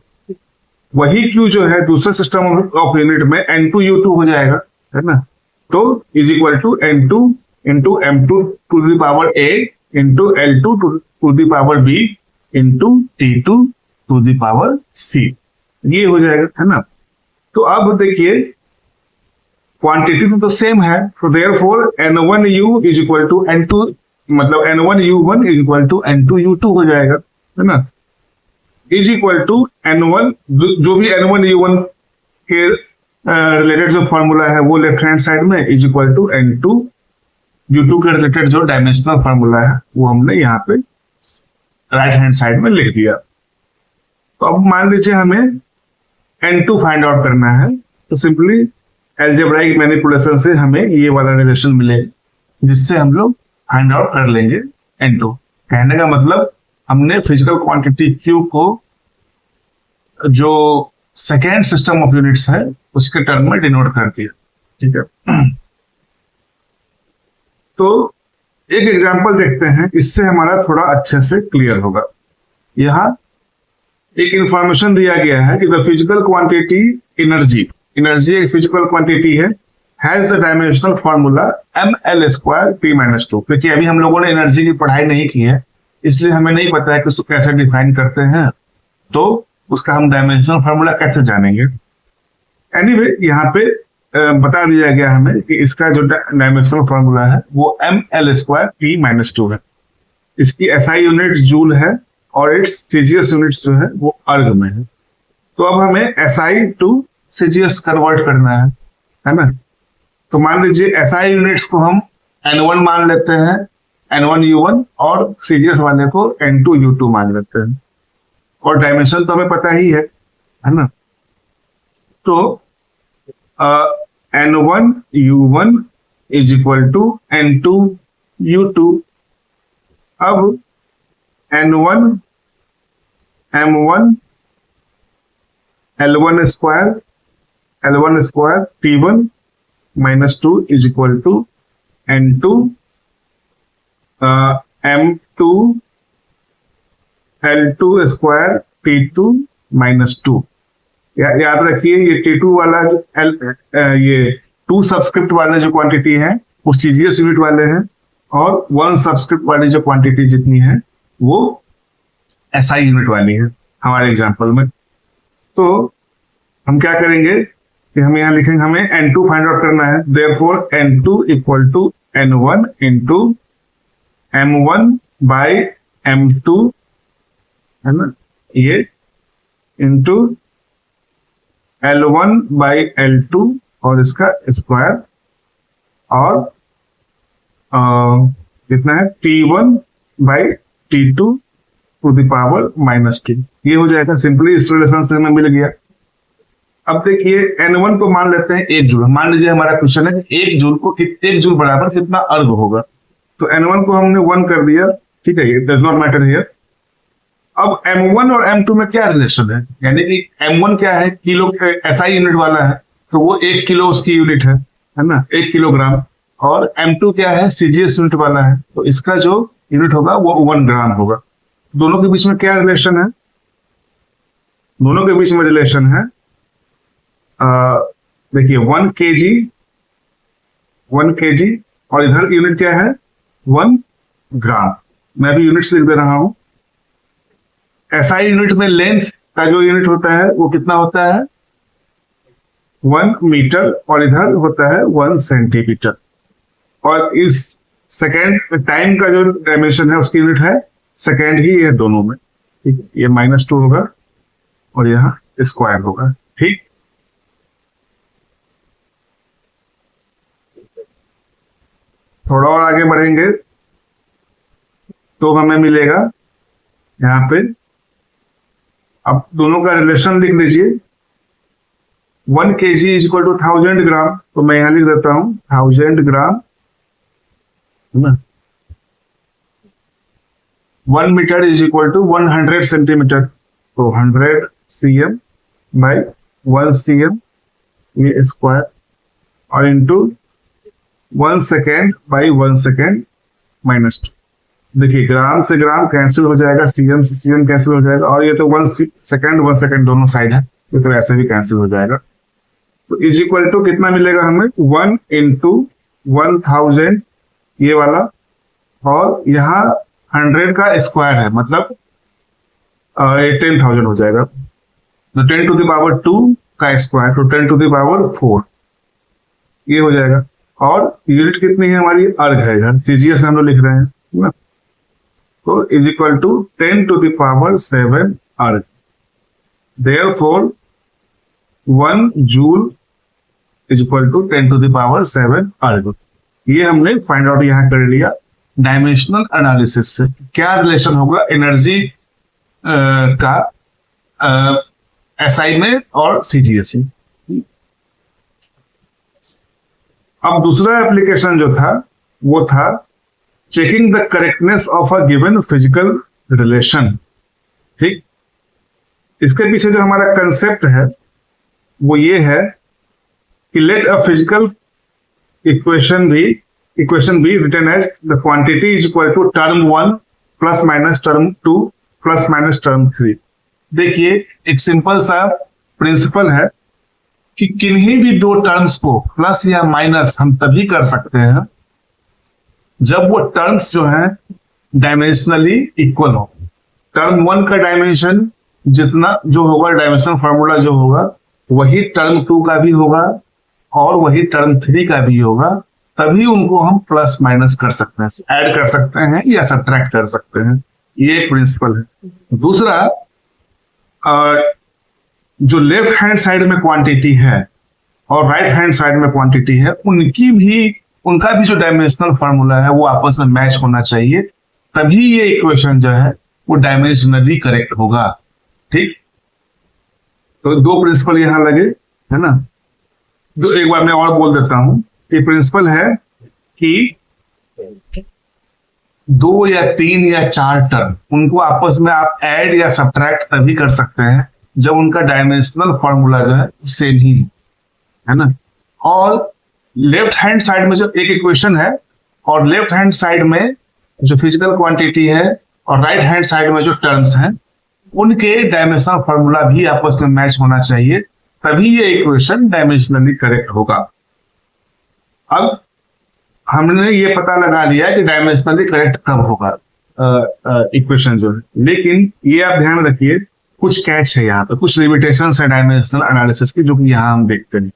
वही Q जो है दूसरे सिस्टम ऑफ यूनिट में N2 U2 हो जाएगा, है ना। तो is equal to N2 into M2 to the power A into L2 to the power B into T2 to the power C, ये हो जाएगा, है ना। तो अब देखिए क्वांटिटी तो सेम है, तो therefore N1U is equal to N2, मतलब N1U1 is equal to N2U2 हो जाएगा, है ना। इज इक्वल टू N1, जो भी N1U1 के रिलेटेड जो फॉर्मूला है वो लेफ्ट हैंड साइड में, इज इक्वल टू N2U2 के रिलेटेड जो डायमेंशनल फॉर्मूला है वो हमने यहाँ पे राइट हैंड साइड में लिख दिया। तो अब मान लीजिए हमें N2 फाइंड आउट करना है, तो सिंपली एल्जेब्राइक मैनिपुलेशन से हमें ये वाला रिलेशन मिलेगा जिससे हम लोग फाइंड आउट कर लेंगे N2। कहने का मतलब हमने फिजिकल क्वांटिटी Q को जो सेकेंड सिस्टम ऑफ यूनिट्स है उसके टर्म में डिनोट कर दिया, ठीक है। तो एक एग्जांपल देखते हैं, इससे हमारा थोड़ा अच्छे से क्लियर होगा। यहाँ एक इंफॉर्मेशन दिया गया है कि द फिजिकल क्वांटिटी एनर्जी एक फिजिकल क्वांटिटी है, has the dimensional formula ml² T-2। क्योंकि अभी हम लोगों ने एनर्जी की पढ़ाई नहीं की है इसलिए हमें नहीं पता है कि उसको कैसे डिफाइन करते हैं, तो उसका हम डायमेंशनल फॉर्मूला कैसे जानेंगे। एनीवे यहाँ पे बता दिया गया हमें कि इसका जो डायमेंशनल फॉर्मूला है वो ml² T-2 है। इसकी SI यूनिट जूल है और इट्स CGS यूनिट्स जो है वो अर्ग में है। तो अब हमें SI टू CGS कन्वर्ट करना है ना। तो मान लीजिए SI यूनिट्स को हम N1 मान लेते हैं, N1U1, और CGS वाले को N2U2 मान लेते हैं, और डायमेंशन तो हमें पता ही है ना। तो N1U1 is equal to N2U2। अब N1 M1 L1² T1 -2 is equal to N2 M2 L2² T2 -2। याद रखिए ये T2 वाला ये 2 सबस्क्रिप्ट वाले जो क्वांटिटी है वो CGS यूनिट वाले हैं, और 1 सबस्क्रिप्ट वाली जो क्वांटिटी जितनी है वो SI यूनिट वाली है हमारे एग्जाम्पल में। तो हम क्या करेंगे कि हम यहाँ लिखेंगे, हमें N2 फाइंड आउट करना है, therefore N2 equal to N1 into M1 by M2, है ना, ये इंटू L1 बाई L2 और इसका स्क्वायर, और कितना है T1 by T2 to the power -2। ये हो जाएगा सिंपली, इस रिलेशन से हमें मिल गया। अब देखिए N1 को मान लेते हैं 1 जूल। मान लीजिए हमारा क्वेश्चन है कि 1 जूल को 1 जूल बराबर कितना अर्ग होगा, तो N1 को हमने 1 कर दिया, ठीक है, ये डज नॉट मैटर हियर। अब M1 और M2 में क्या रिलेशन है, यानी कि M1 क्या है, किलो SI यूनिट वाला है, तो वो 1 किलो उसकी यूनिट है ना, 1 किलोग्राम, और M2 क्या है, CGS यूनिट वाला है, तो इसका जो यूनिट होगा वो 1 ग्राम होगा। दोनों के बीच में क्या रिलेशन है, दोनों के बीच में रिलेशन है, देखिए 1 kg और इधर यूनिट क्या है 1 ग्राम। मैं भी यूनिट्स लिख दे रहा हूं। SI यूनिट में लेंथ का जो यूनिट होता है वो कितना होता है 1 मीटर, और इधर होता है 1 सेंटीमीटर, और इस सेकेंड टाइम का जो डायमेंशन है उसकी यूनिट है सेकेंड ही है दोनों में, ठीक है। ये -2 होगा और यहाँ स्क्वायर होगा, ठीक। थोड़ा और आगे बढ़ेंगे तो हमें मिलेगा यहाँ पे, अब दोनों का रिलेशन लिख लीजिए। 1 kg इज इक्वल टू 1000 ग्राम, तो मैं यहां लिख देता हूं 1000 ग्राम, है ना। 1 metre is equal to 100 centimetre, तो 100 cm बाई 1 cm, ये स्क्वायर, और इंटू 1 सेकेंड बाई 1 सेकेंड -2। देखिए ग्राम से ग्राम कैंसिल हो जाएगा, CM से CM कैंसिल हो जाएगा, और ये तो 1 सेकेंड दोनों साइड है, तो ऐसे भी कैंसिल हो जाएगा। तो इज इक्वल टू कितना मिलेगा हमें 1 इंटू 1000 ये वाला, और यहाँ 100 का स्क्वायर है, मतलब 10,000 हो जाएगा, तो 10 टू द पावर 2 का स्क्वायर, तो 10 टू द पावर 4 ये हो जाएगा। और यूनिट कितनी है हमारी, अर्ग है, इधर CGS में हम लोग लिख रहे हैं ना, तो is equal to 10 to the power 7 erg. Therefore 1 joule is equal to 10 to the power 7 erg. ये हमने फाइंड आउट यहाँ कर लिया डायमेंशनल एनालिसिस से, क्या रिलेशन होगा एनर्जी का SI में और CGS में। अब दूसरा एप्लीकेशन जो था वो था checking the correctness of a given physical relation, ठीक। इसके पीछे जो हमारा कंसेप्ट है वो ये है कि let a physical equation be written as the quantity is equal to term 1 plus minus term 2 plus minus term 3। देखिए एक सिंपल सा प्रिंसिपल है कि किन्हीं भी दो टर्म्स को प्लस या माइनस हम तभी कर सकते हैं जब वो टर्म्स जो हैं डायमेंशनली इक्वल हो। टर्म 1 का डायमेंशन जितना जो होगा, डायमेंशनल फार्मूला जो होगा वही टर्म 2 का भी होगा और वही टर्म 3 का भी होगा, तभी उनको हम प्लस माइनस कर सकते हैं, ऐड कर सकते हैं या सब्ट्रैक्ट कर सकते हैं। ये एक प्रिंसिपल है। दूसरा, जो लेफ्ट हैंड साइड में क्वांटिटी है और राइट हैंड साइड में क्वांटिटी है, उनका भी जो डायमेंशनल फार्मूला है वो आपस में मैच होना चाहिए, तभी ये इक्वेशन जो है वो डायमेंशनली करेक्ट होगा, ठीक। तो दो प्रिंसिपल यहां लगे, है ना। जो एक बार मैं और बोल देता हूं, ये प्रिंसिपल है कि 2 या 3 या 4 टर्म उनको आपस में आप ऐड या सब्ट्रैक्ट तभी कर सकते हैं जब उनका डायमेंशनल फार्मूला जो है सेम ही है ना। और लेफ्ट हैंड साइड में जो एक इक्वेशन है और लेफ्ट हैंड साइड में जो फिजिकल क्वांटिटी है और राइट हैंड साइड में जो टर्म्स हैं, उनके डायमेंशनल फार्मूला भी आपस में मैच होना चाहिए, तभी ये इक्वेशन डायमेंशनली करेक्ट होगा। अब हमने ये पता लगा लिया कि डायमेंशनली करेक्ट कब होगा, इक्वेशन जो है, लेकिन ये आप ध्यान रखिए कुछ कैच है यहाँ पे, कुछ लिमिटेशंस है डायमेंशनल एनालिसिस की जो कि यहाँ हम देखते हैं।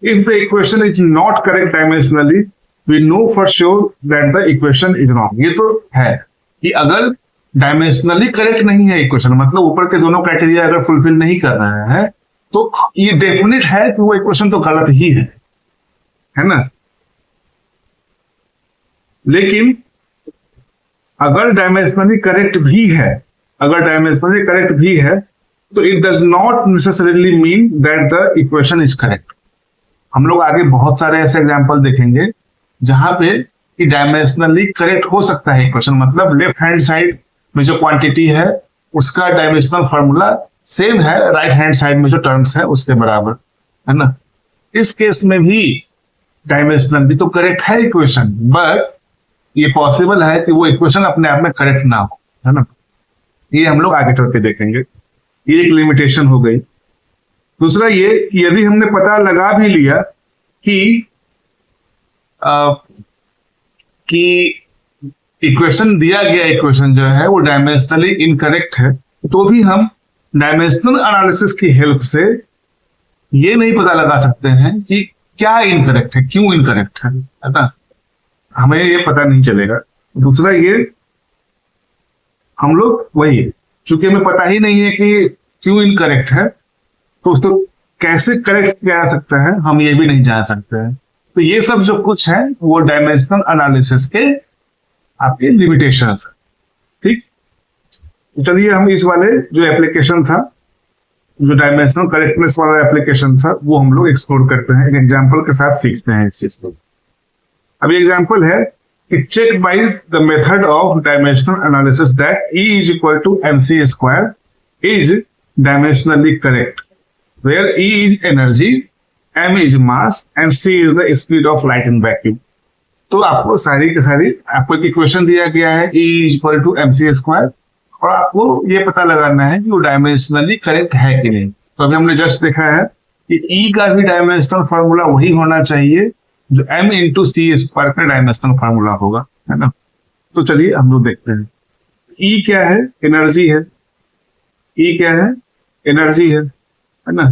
If the equation is not correct dimensionally we know for sure that the equation is wrong. ये तो है कि अगर डायमेंशनली करेक्ट नहीं है इक्वेशन, मतलब ऊपर के दोनों क्राइटेरिया अगर फुलफिल नहीं कर रहा है तो ये डेफिनेट है कि वो इक्वेशन तो गलत ही है ना। लेकिन अगर डायमेंशनली करेक्ट भी है, अगर डायमेंशनली करेक्ट भी है तो it does not necessarily mean that the equation is correct. हम लोग आगे बहुत सारे ऐसे एग्जांपल देखेंगे जहां पे कि डायमेंशनली करेक्ट हो सकता है इक्वेशन, मतलब लेफ्ट हैंड साइड में जो क्वांटिटी है उसका डायमेंशनल फॉर्मूला सेम है राइट हैंड साइड में जो टर्म्स है उसके बराबर, है ना। इस केस में भी डायमेंशनल भी तो करेक्ट है इक्वेशन, बट ये पॉसिबल है कि वो इक्वेशन अपने आप में करेक्ट ना हो, है ना। ये हम लोग आगे चल के देखेंगे, ये एक लिमिटेशन हो गई। दूसरा ये कि यदि हमने पता लगा भी लिया कि इक्वेशन दिया गया इक्वेशन जो है वो डायमेंशनली इनकरेक्ट है, तो भी हम डायमेंशनल एनालिसिस की हेल्प से ये नहीं पता लगा सकते हैं कि क्या इनकरेक्ट है, क्यों इनकरेक्ट है ना, हमें ये पता नहीं चलेगा। दूसरा ये हम लोग वही, चूंकि हमें पता ही नहीं है कि क्यों इनकरेक्ट है तो उसको कैसे करेक्ट किया जा सकता है हम ये भी नहीं जान सकते हैं। तो ये सब जो कुछ है वो डायमेंशनल एनालिसिस के आपके लिमिटेशंस है, ठीक। तो चलिए हम इस वाले जो एप्लीकेशन था, जो डायमेंशनल करेक्टनेस वाला एप्लीकेशन था, वो हम लोग एक्सप्लोर करते हैं, एक एग्जांपल के साथ सीखते हैं इस चीज को। अभी एग्जांपल है कि check by the method of dimensional analysis that E is equal to mc square is dimensionally correct where E is energy, m is mass and c is the speed of light in vacuum. तो आपको सारी की सारी आपको एक equation दिया गया है E is equal to mc square और आपको ये पता लगाना है कि वो डायमेंशनली करेक्ट है कि नहीं। तो अभी हमने जस्ट देखा है कि E का भी डायमेंशनल फॉर्मूला वही होना चाहिए जो m इंटू सी स्क्वायर का डायमेंशनल फॉर्मूला होगा, है ना। तो चलिए हम लोग देखते हैं E क्या है, एनर्जी है। E क्या है, एनर्जी है ना।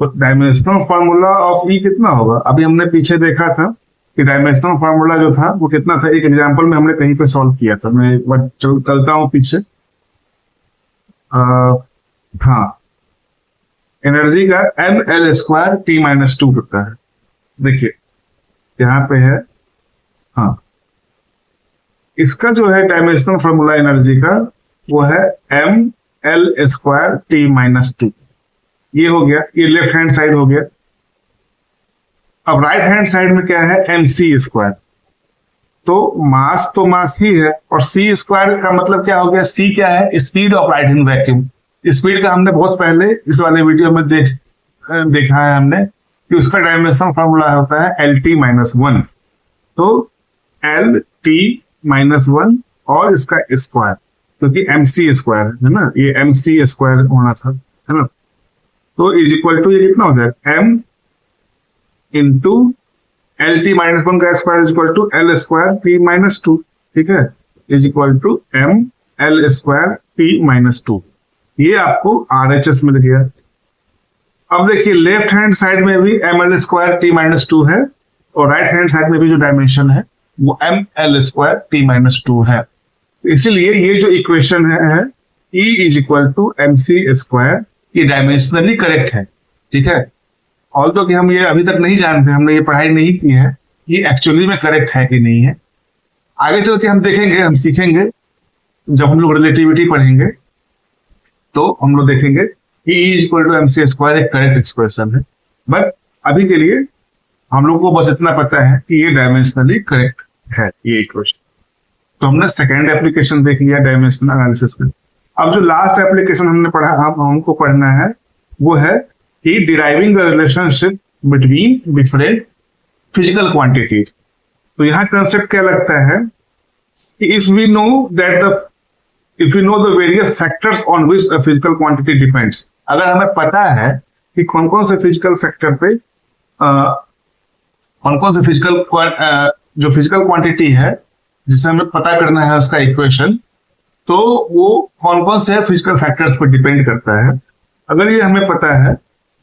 तो डायमेंशनल फॉर्मूला ऑफ E कितना होगा, अभी हमने पीछे देखा था कि डायमेंशनल फॉर्मूला जो था वो कितना था, एक एग्जांपल में हमने कहीं पे सॉल्व किया था। मैं एक बार चलता हूं पीछे। हाँ, एनर्जी का ml स्क्वायर t-2 होता है। देखिए यहाँ पे है, हाँ, इसका जो है डायमेंशनल फॉर्मूला एनर्जी का वो है ml स्क्वायर t-2। ये हो गया, ये लेफ्ट हैंड साइड हो गया। अब राइट हैंड साइड में क्या है, mc स्क्वायर। तो मास ही है और c स्क्वायर का मतलब क्या हो गया, c क्या है, speed of light in vacuum. Speed का हमने बहुत पहले इस वाले वीडियो में देखा है हमने कि उसका डायमेंशनल फॉर्मूला होता है LT-1। तो LT-1 और इसका स्क्वायर, क्योंकि mc स्क्वायर है ना, ये mc स्क्वायर होना था, है ना। तो इज इक्वल टू ये कितना हो जाएगा, m इंटू LT-1 का square is equal to L square T-2, ठीक है, is equal to m L square T-2। ये आपको RHS मिल गया। अब देखिए लेफ्ट हैंड साइड में भी ml स्क्वायर T-2 है और राइट हैंड साइड में भी जो डायमेंशन है वो ml स्क्वायर T-2 है। इसीलिए ये जो इक्वेशन है E is equal to mc square, ये डायमेंशनली करेक्ट है, ठीक है। ऑल्दो कि हम ये अभी तक नहीं जानते, हमने ये पढ़ाई नहीं की है ये एक्चुअली में करेक्ट है कि नहीं है। आगे चल के हम देखेंगे, हम सीखेंगे, जब हम लोग रिलेटिविटी पढ़ेंगे तो हम लोग देखेंगे कि E is equal to mc square एक करेक्ट एक्सप्रेशन है। बट अभी के लिए हम लोग को बस इतना पता है कि ये डायमेंशनली करेक्ट है ये इक्वेशन। तो हमने सेकेंड एप्लीकेशन देख लिया डायमेंशनल एनालिसिस का। अब जो लास्ट एप्लीकेशन हमने पढ़ा, हमको पढ़ना है वो है कि deriving the relationship between different physical quantities. तो यहाँ कंसेप्ट क्या लगता है कि if we know the various factors on which a physical quantity depends, अगर हमें पता है कि कौन कौन से फिजिकल फैक्टर पे कौन कौन से फिजिकल जो फिजिकल क्वांटिटी है जिसे हमें पता करना है उसका इक्वेशन, तो वो कौन कौन से फिजिकल फैक्टर्स पर डिपेंड करता है। अगर ये हमें पता है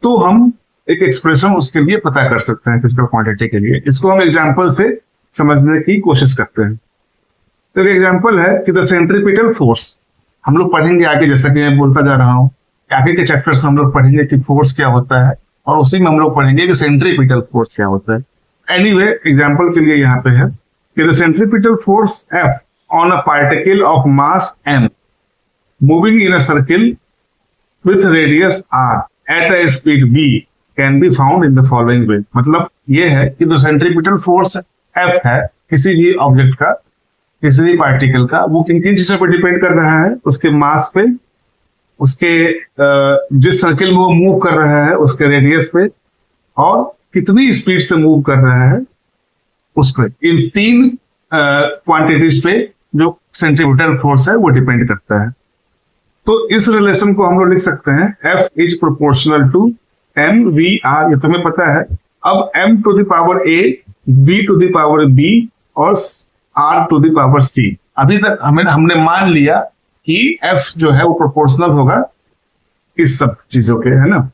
तो हम एक एक्सप्रेशन उसके लिए पता कर सकते हैं फिजिकल क्वांटिटी के लिए। इसको हम एग्जांपल से समझने की कोशिश करते हैं। तो एक एग्जांपल है कि द सेंट्रीपिटल फोर्स, हम लोग पढ़ेंगे आगे, जैसा कि मैं बोलता जा रहा हूँ, आगे के चैप्टर्स में हम लोग पढ़ेंगे कि फोर्स क्या होता है, और उसी में हम लोग पढ़ेंगे कि सेंट्रीपिटल फोर्स क्या होता है। एनीवे, एग्जांपल के लिए यहाँ पे है कि the centripetal force F on a particle of mass m moving in a circle with radius r at a speed v can be found in the following way। मतलब ये है कि जो सेंट्रीपिटल फोर्स F है किसी भी object का, किसी भी पार्टिकल का, वो किन किन चीजों पर डिपेंड कर रहा है, उसके मास पे, उसके जिस सर्किल में वो मूव कर रहा है उसके रेडियस पे, और कितनी स्पीड से मूव कर रहा है उस पर। इन तीन क्वांटिटीज पे जो सेंट्रीपिटल फोर्स है वो डिपेंड करता है। तो इस रिलेशन को हम लोग लिख सकते हैं F is proportional to mvr, ये तुम्हें पता है। अब m to the power a, v to the power b और r to the power c, अभी तक हमने मान लिया कि F जो है वो प्रोपोर्शनल होगा इस सब चीजों के, है ना,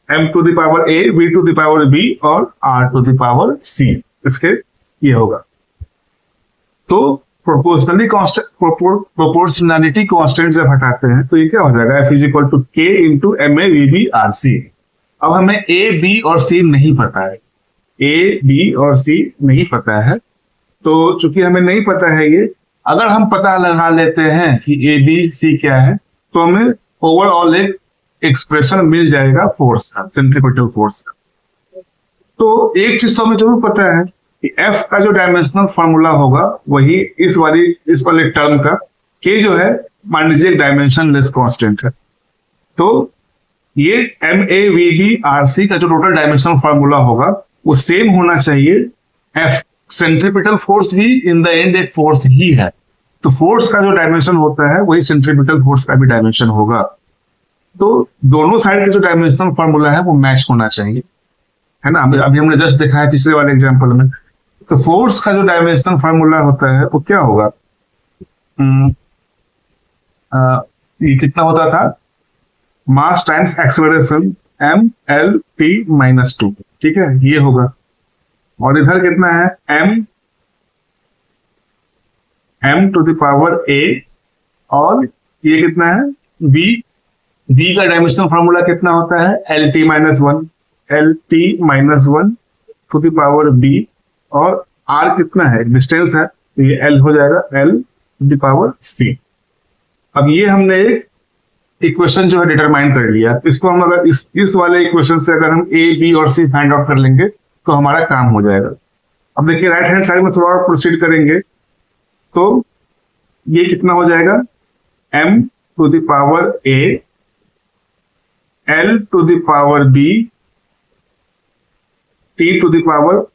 m to the power a, v to the power b और r to the power c, इसके ये होगा। तो प्रोपोर्शनलिटी कांस्टेंट जब हटाते हैं तो ये क्या हो जाएगा, F is equal to K into MA VB RC। अब हमें A, B और C नहीं पता है, A, B और C नहीं पता है, तो चूंकि हमें नहीं पता है ये, अगर हम पता लगा लेते हैं कि A, B, C क्या है, तो हमें ओवरऑल एक एक्सप्रेशन मिल जाएगा फोर्स का, सेंट्रीपिटल फोर्स का। तो एक चीज तो हमें जरूर पता है कि F का जो डायमेंशनल फॉर्मूला होगा वही इस वाले टर्म का, K जो है मान लीजिए एक डायमेंशन लेस कांस्टेंट है, तो ये MAVBRC का जो टोटल डायमेंशनल फॉर्मूला होगा वो सेम होना चाहिए। F सेंट्रीपिटल फोर्स भी इन द एंड एक फोर्स ही है, तो फोर्स का जो डायमेंशन होता है वही सेंट्रीपिटल फोर्स का भी डायमेंशन होगा। तो दोनों साइड का जो डायमेंशनल फॉर्मूला है वो मैच होना चाहिए, है ना। अभी हमने जस्ट देखा है पिछले वाले एग्जांपल में। तो फोर्स का जो डायमेंशनल फॉर्मूला होता है वो क्या होगा, ये कितना होता था, मास टाइम्स एक्सेलरेशन MLT माइनस 2, ठीक है, ये होगा। और इधर कितना है, m to the power a, और ये कितना है v का डायमेंशनल फॉर्मूला कितना होता है, LT minus 1 to the power b, और r कितना है, डिस्टेंस है, तो ये l हो जाएगा, L to the power c। अब ये हमने एक इक्वेशन जो है डिटरमाइन कर लिया। इसको हम अगर इस वाले इक्वेशन से अगर हम a, b और c फाइंड आउट कर लेंगे तो हमारा काम हो जाएगा। अब देखिए राइट हैंड साइड में थोड़ा और प्रोसीड करेंगे तो ये कितना हो जाएगा, m to the power a, L to the power b, t to the power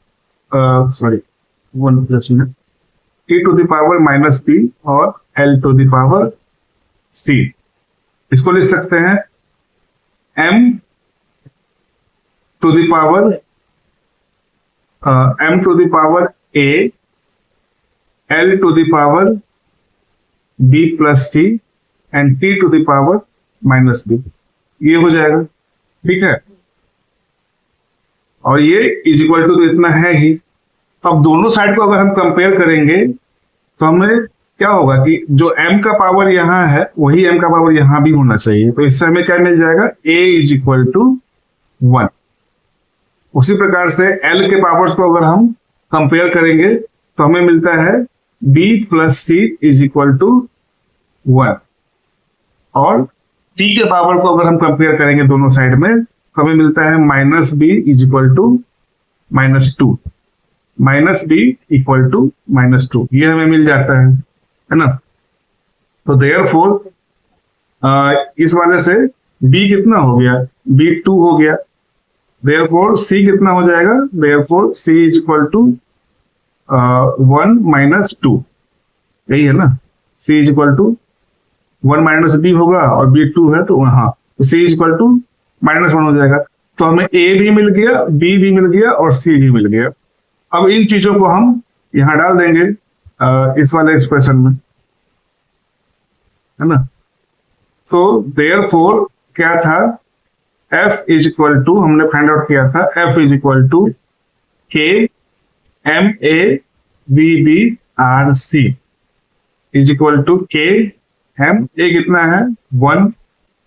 t to the power minus b और L to the power c। इसको लिख सकते हैं m to the power a, L to the power b plus c and t to the power minus b, ये हो जाएगा, ठीक है। और ये इज इक्वल टू इतना है ही। अब दोनों साइड को अगर हम कंपेयर करेंगे तो हमें क्या होगा कि जो m का पावर यहाँ है वही m का पावर यहाँ भी होना चाहिए, तो इससे हमें क्या मिल जाएगा, a इज इक्वल टू 1। उसी प्रकार से l के पावर्स को अगर हम कंपेयर करेंगे तो हमें मिलता है b plus c is equal to 1, और t के पावर को अगर हम कंपेयर करेंगे दोनों साइड में तो हमें मिलता है minus b is equal to -2, minus b equal to -2, ये हमें मिल जाता है ना। तो देयरफॉर इस वाले से b कितना हो गया, b 2 हो गया, देयरफॉर c कितना हो जाएगा, therefore c is equal to 1 minus 2, यही है ना, c is equal to 1 minus b होगा और b 2 है, तो हाँ, तो c इज इक्वल टू -1 हो जाएगा। तो हमें a भी मिल गया, b भी मिल गया और c भी मिल गया। अब इन चीजों को हम यहां डाल देंगे इस वाले एक्सप्रेशन में, है ना। तो देयरफॉर क्या था, f इज इक्वल टू, हमने फाइंड आउट किया था, f is equal to k m a v b r c is equal to k m a कितना है 1,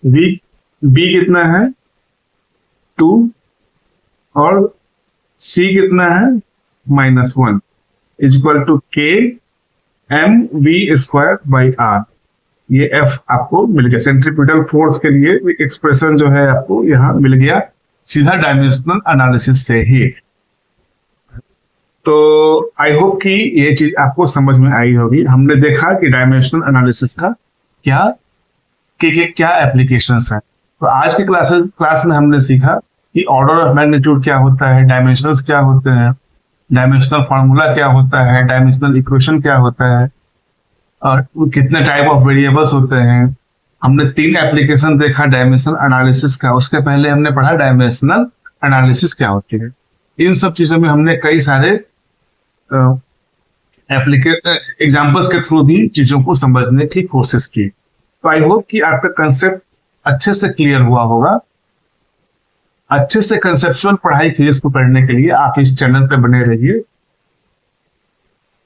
b कितना है 2 और c कितना है -1 is equal to k m v square by r। ये F आपको मिल गया। सेंट्रीपिटल फोर्स के लिए एक्सप्रेशन जो है आपको यहाँ मिल गया सीधा डायमेंशनल एनालिसिस से ही। तो आई होप कि ये चीज आपको समझ में आई होगी। हमने देखा कि डायमेंशनल एनालिसिस का क्या एप्लीकेशंस है। तो आज की क्लास में हमने सीखा कि ऑर्डर ऑफ मैग्नीट्यूड क्या होता है, डायमेंशंस क्या होते हैं, डायमेंशनल फॉर्मूला क्या होता है, डायमेंशनल इक्वेशन क्या होता है, और कितने टाइप ऑफ वेरिएबल्स होते हैं। हमने 3 एप्लीकेशन देखा डायमेंशनल एनालिसिस का। उसके पहले हमने पढ़ा डायमेंशनल एनालिसिस क्या होती है। इन सब चीजों में हमने कई सारे एग्जाम्पल्स के थ्रू भी चीजों को समझने की कोशिश की। तो आई होप कि आपका कंसेप्ट अच्छे से क्लियर हुआ होगा। अच्छे से कंसेप्चुअल पढ़ाई फिजिक्स को पढ़ने के लिए आप इस चैनल पे बने रहिए।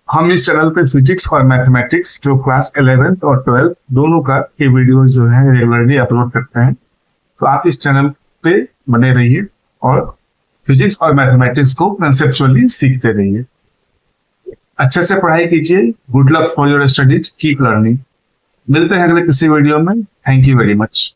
हम इस चैनल पे फिजिक्स और मैथमेटिक्स जो क्लास 11th और 12th दोनों का ये वीडियो जो है रेगुलरली अपलोड करते हैं। तो आप इस चैनल पे बने रहिए और फिजिक्स और मैथमेटिक्स को कंसेप्चुअली सीखते रहिए। अच्छे से पढ़ाई कीजिए। Good luck for your studies, keep learning. मिलते हैं अगले किसी वीडियो में। Thank you very much.